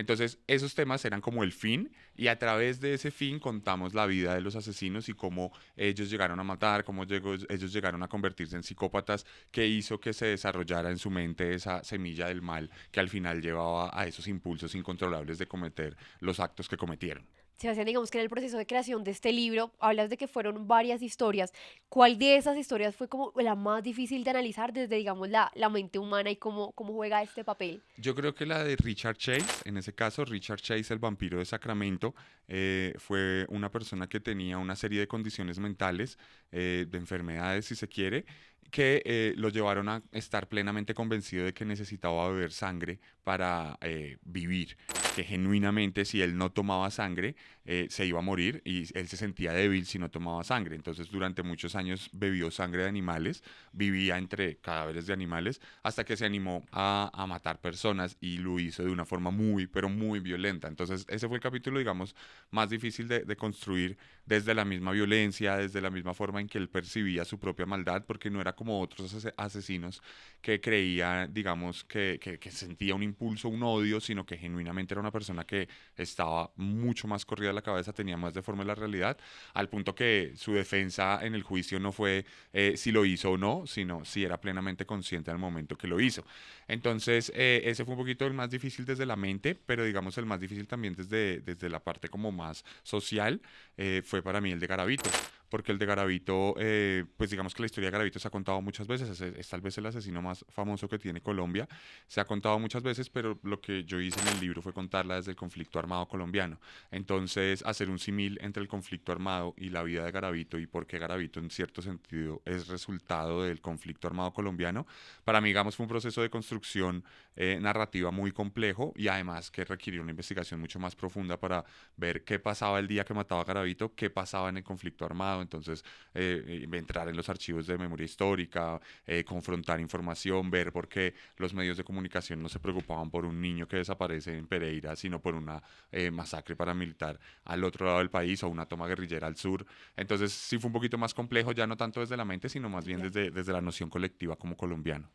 Entonces, esos temas eran como el fin y a través de ese fin contamos la vida de los asesinos y cómo ellos llegaron a matar, ellos llegaron a convertirse en psicópatas, qué hizo que se desarrollara en su mente esa semilla del mal que al final llevaba a esos impulsos incontrolables de cometer los actos que cometieron. Sebastián, digamos que en el proceso de creación de este libro hablas de que fueron varias historias. ¿Cuál de esas historias fue como la más difícil de analizar desde, digamos, la mente humana y cómo juega este papel? Yo creo que la de Richard Chase, en ese caso, Richard Chase, el vampiro de Sacramento, fue una persona que tenía una serie de condiciones mentales, de enfermedades, si se quiere, que lo llevaron a estar plenamente convencido de que necesitaba beber sangre para vivir, que genuinamente si él no tomaba sangre se iba a morir y él se sentía débil si no tomaba sangre. Entonces durante muchos años bebió sangre de animales, vivía entre cadáveres de animales hasta que se animó a matar personas y lo hizo de una forma muy, pero muy violenta. Entonces ese fue el capítulo, digamos, más difícil de construir desde la misma violencia, desde la misma forma en que él percibía su propia maldad, porque no era como otros asesinos que creía, digamos, que sentía un impulso, un odio, sino que genuinamente era una persona que estaba mucho más corrida de la cabeza, tenía más deforme la realidad, al punto que su defensa en el juicio no fue si lo hizo o no, sino si era plenamente consciente al momento que lo hizo. Entonces, ese fue un poquito el más difícil desde la mente, pero digamos el más difícil también desde la parte como más social, fue para mí el de Garavito. Porque el de Garavito, pues digamos que la historia de Garavito se ha contado muchas veces, es tal vez el asesino más famoso que tiene Colombia, se ha contado muchas veces, pero lo que yo hice en el libro fue contarla desde el conflicto armado colombiano. Entonces, hacer un símil entre el conflicto armado y la vida de Garavito y por qué Garavito en cierto sentido es resultado del conflicto armado colombiano, para mí, digamos, fue un proceso de construcción narrativa muy complejo y además que requirió una investigación mucho más profunda para ver qué pasaba el día que mataba a Garavito, qué pasaba en el conflicto armado, entonces entrar en los archivos de memoria histórica, confrontar información, ver por qué los medios de comunicación no se preocupaban por un niño que desaparece en Pereira, sino por una masacre paramilitar al otro lado del país o una toma guerrillera al sur. Entonces sí fue un poquito más complejo, ya no tanto desde la mente, sino más bien Ya. desde la noción colectiva como colombiano.